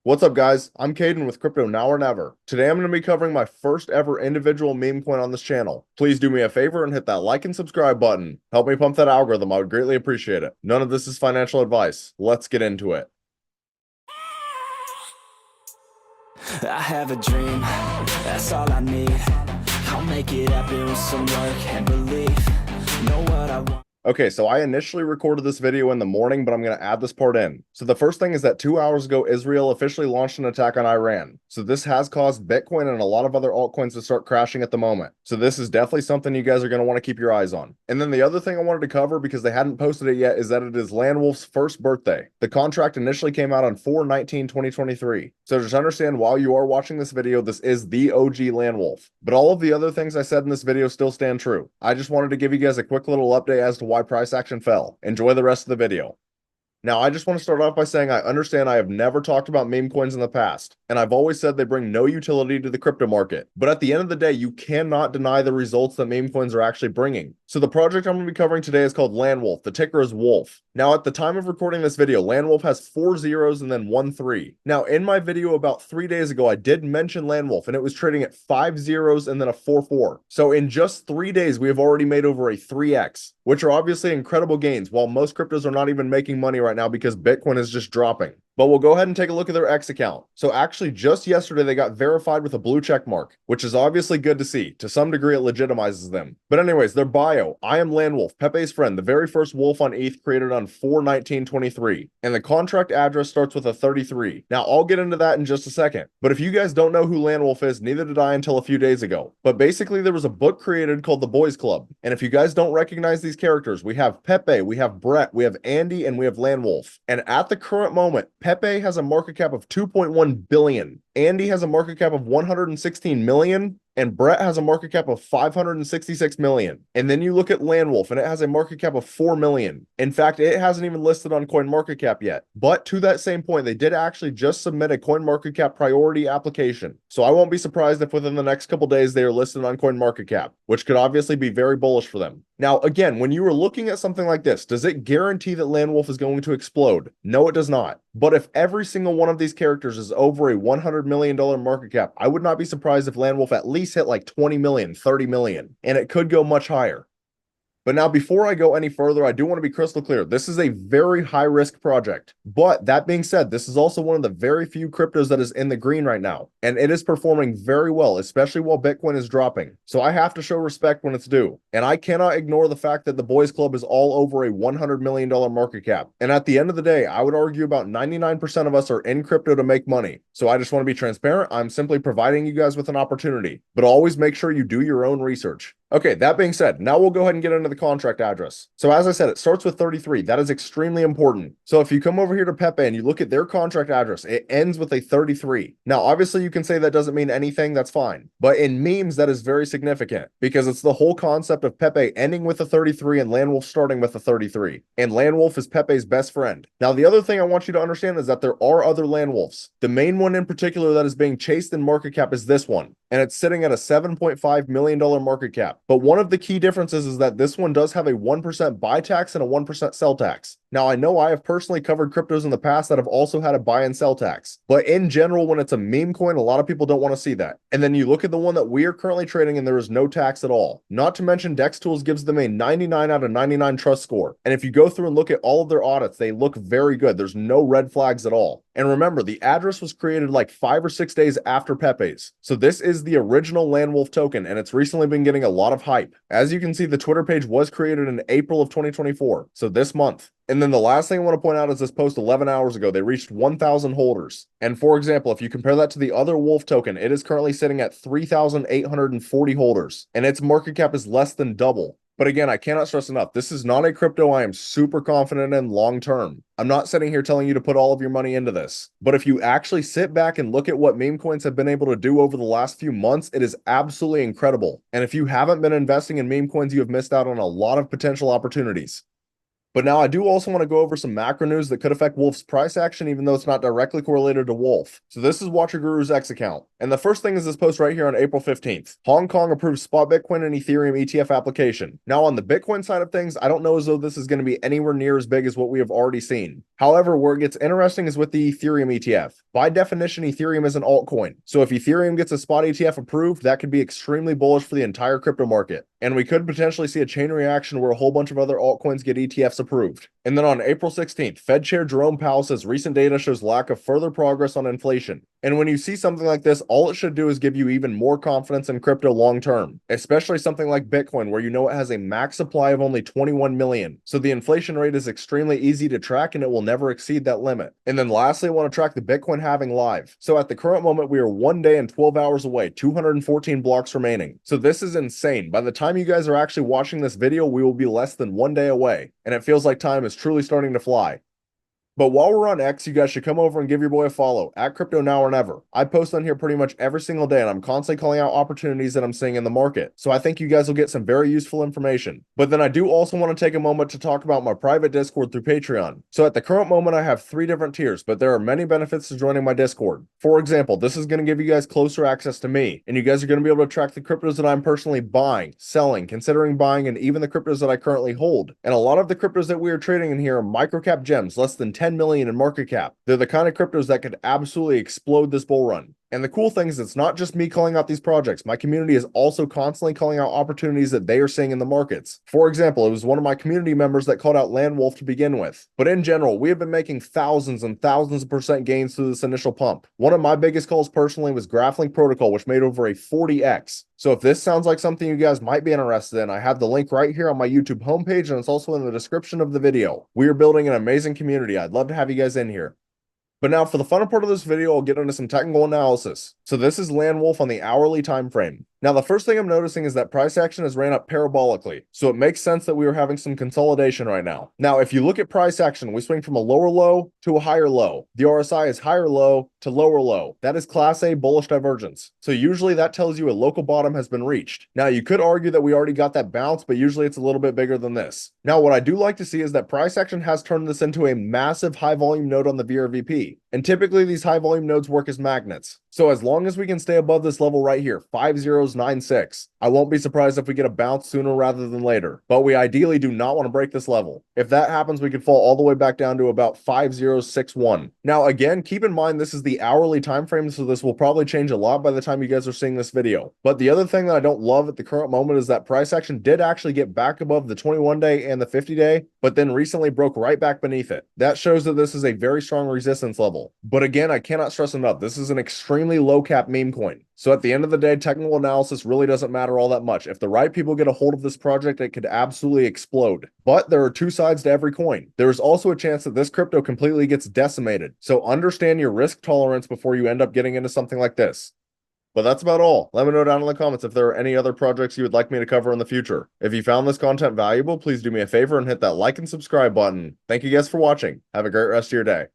What's up, guys? I'm Caden with Crypto Now or Never. Today I'm going to be covering my first ever individual meme coin on this channel. Please do me a favor and hit that like and subscribe button. Help me pump that algorithm. I would greatly appreciate it. None of this is financial advice. Let's get into it. I have a dream, that's all I need. I'll make it happen with some work and belief. Know what I want. Okay, so I initially recorded this video in the morning, but I'm going to add this part in. So the first thing is that 2 hours ago, Israel officially launched an attack on Iran. So this has caused Bitcoin and a lot of other altcoins to start crashing at the moment. So this is definitely something you guys are going to want to keep your eyes on. And then the other thing I wanted to cover, because they hadn't posted it yet, is that it is Landwolf's first birthday. The contract initially came out on 4/19/2023. So just understand, while you are watching this video, this is the OG Landwolf. But all of the other things I said in this video still stand true. I just wanted to give you guys a quick little update as to why price action fell. Enjoy the rest of the video. Now, I just want to start off by saying I understand I have never talked about meme coins in the past, and I've always said they bring no utility to the crypto market. But at the end of the day, you cannot deny the results that meme coins are actually bringing. So the project I'm going to be covering today is called Landwolf. The ticker is Wolf. Now, at the time of recording this video, Landwolf has 4 zeros and then 1 3. Now, in my video about 3 days ago, I did mention Landwolf, and it was trading at 5 zeros and then a 4 4. So in just 3 days, we have already made over a 3x, which are obviously incredible gains, while most cryptos are not even making money right now because Bitcoin is just dropping. But we'll go ahead and take a look at their X account. So actually, just yesterday, they got verified with a blue check mark, which is obviously good to see. To some degree, it legitimizes them. But anyways, their bio: I am Landwolf, Pepe's friend, the very first wolf on ETH, created on 4/19/23. And the contract address starts with a 33. Now, I'll get into that in just a second. But if you guys don't know who Landwolf is, neither did I until a few days ago. But basically, there was a book created called The Boys Club. And if you guys don't recognize these characters, we have Pepe, we have Brett, we have Andy, and we have Landwolf. And at the current moment, Pepe has a market cap of 2.1 billion. Andy has a market cap of 116 million. And Brett has a market cap of 566 million. And then you look at Landwolf, and it has a market cap of 4 million. In fact, it hasn't even listed on CoinMarketCap yet. But to that same point, they did actually just submit a CoinMarketCap priority application. So I won't be surprised if within the next couple days they are listed on CoinMarketCap, which could obviously be very bullish for them. Now, again, when you are looking at something like this, does it guarantee that Landwolf is going to explode? No, it does not. But if every single one of these characters is over a $100 million market cap, I would not be surprised if Landwolf at least hit like 20 million, 30 million, and it could go much higher. But now, before I go any further, I do want to be crystal clear. This is a very high-risk project. But that being said, this is also one of the very few cryptos that is in the green right now. And it is performing very well, especially while Bitcoin is dropping. So I have to show respect when it's due. And I cannot ignore the fact that the Boys Club is all over a $100 million market cap. And at the end of the day, I would argue about 99% of us are in crypto to make money. So I just want to be transparent. I'm simply providing you guys with an opportunity. But always make sure you do your own research. Okay, that being said, now we'll go ahead and get into the contract address. So as I said, it starts with 33. That is extremely important. So if you come over here to Pepe and you look at their contract address, it ends with a 33. Now, obviously you can say that doesn't mean anything, that's fine. But in memes, that is very significant because it's the whole concept of Pepe ending with a 33 and Landwolf starting with a 33. And Landwolf is Pepe's best friend. Now, the other thing I want you to understand is that there are other Landwolfs. The main one in particular that is being chased in market cap is this one. And it's sitting at a $7.5 million market cap. But one of the key differences is that this one does have a 1% buy tax and a 1% sell tax. Now, I know I have personally covered cryptos in the past that have also had a buy and sell tax. But in general, when it's a meme coin, a lot of people don't want to see that. And then you look at the one that we are currently trading and there is no tax at all. Not to mention Dex Tools gives them a 99 out of 99 trust score. And if you go through and look at all of their audits, they look very good. There's no red flags at all. And remember, the address was created like 5 or 6 days after Pepe's. So this is the original Landwolf token, and it's recently been getting a lot of hype. As you can see, the Twitter page was created in April of 2024, so this month. And then the last thing I want to point out is this post 11 hours ago, they reached 1,000 holders. And for example, if you compare that to the other Wolf token, it is currently sitting at 3,840 holders, and its market cap is less than double. But again, I cannot stress enough, this is not a crypto I am super confident in long term. I'm not sitting here telling you to put all of your money into this. But if you actually sit back and look at what meme coins have been able to do over the last few months, it is absolutely incredible. And if you haven't been investing in meme coins, you have missed out on a lot of potential opportunities. But now I do also want to go over some macro news that could affect Wolf's price action, even though it's not directly correlated to Wolf. So this is Watcher Guru's X account. And the first thing is this post right here on April 15th. Hong Kong approves spot Bitcoin and Ethereum ETF application. Now on the Bitcoin side of things, I don't know as though this is going to be anywhere near as big as what we have already seen. However, where it gets interesting is with the Ethereum ETF. By definition, Ethereum is an altcoin. So if Ethereum gets a spot ETF approved, that could be extremely bullish for the entire crypto market. And we could potentially see a chain reaction where a whole bunch of other altcoins get ETFs approved. And then on April 16th, Fed Chair Jerome Powell says recent data shows lack of further progress on inflation. And when you see something like this, all it should do is give you even more confidence in crypto long term, especially something like Bitcoin, where you know it has a max supply of only 21 million. So the inflation rate is extremely easy to track and it will never exceed that limit. And then lastly, I want to track the Bitcoin halving live. So at the current moment, we are 1 day and 12 hours away, 214 blocks remaining. So this is insane. By the time you guys are actually watching this video, we will be less than 1 day away. And it feels like time is truly starting to fly. But while we're on X, you guys should come over and give your boy a follow at Crypto Now or Never. I post on here pretty much every single day, and I'm constantly calling out opportunities that I'm seeing in the market. So I think you guys will get some very useful information. But then I do also want to take a moment to talk about my private Discord through Patreon. So at the current moment, I have 3 different tiers, but there are many benefits to joining my Discord. For example, this is going to give you guys closer access to me, and you guys are going to be able to track the cryptos that I'm personally buying, selling, considering buying, and even the cryptos that I currently hold. And a lot of the cryptos that we are trading in here are microcap gems, less than 10 million in market cap. They're the kind of cryptos that could absolutely explode this bull run. And the cool thing is it's not just me calling out these projects. My community is also constantly calling out opportunities that they are seeing in the markets. For example, it was one of my community members that called out Landwolf to begin with. But in general, we have been making thousands and thousands of percent gains through this initial pump. One of my biggest calls personally was Graphlink Protocol, which made over a 40x. So if this sounds like something you guys might be interested in, I have the link right here on my YouTube homepage, and it's also in the description of the video. We are building an amazing community. I'd love to have you guys in here. But now for the fun part of this video, I'll get into some technical analysis. So this is Landwolf on the hourly time frame. Now the first thing I'm noticing is that price action has ran up parabolically, so it makes sense that we are having some consolidation right now. Now if you look at price action, we swing from a lower low to a higher low. The RSI is higher low to lower low. That is class A bullish divergence. So usually that tells you a local bottom has been reached. Now you could argue that we already got that bounce, but usually it's a little bit bigger than this. Now what I do like to see is that price action has turned this into a massive high volume node on the VRVP. And typically these high volume nodes work as magnets. So as long as we can stay above this level right here, 5096, I won't be surprised if we get a bounce sooner rather than later. But we ideally do not want to break this level. If that happens, we could fall all the way back down to about 5061. Now again, keep in mind this is the hourly time frame, so this will probably change a lot by the time you guys are seeing this video. But the other thing that I don't love at the current moment is that price action did actually get back above the 21-day and the 50-day, but then recently broke right back beneath it. That shows that this is a very strong resistance level. But again, I cannot stress enough, this is an extremely low cap meme coin. So at the end of the day, technical analysis really doesn't matter all that much. If the right people get a hold of this project, it could absolutely explode. But there are 2 sides to every coin. There is also a chance that this crypto completely gets decimated. So understand your risk tolerance before you end up getting into something like this. But that's about all. Let me know down in the comments if there are any other projects you would like me to cover in the future. If you found this content valuable, please do me a favor and hit that like and subscribe button. Thank you guys for watching. Have a great rest of your day.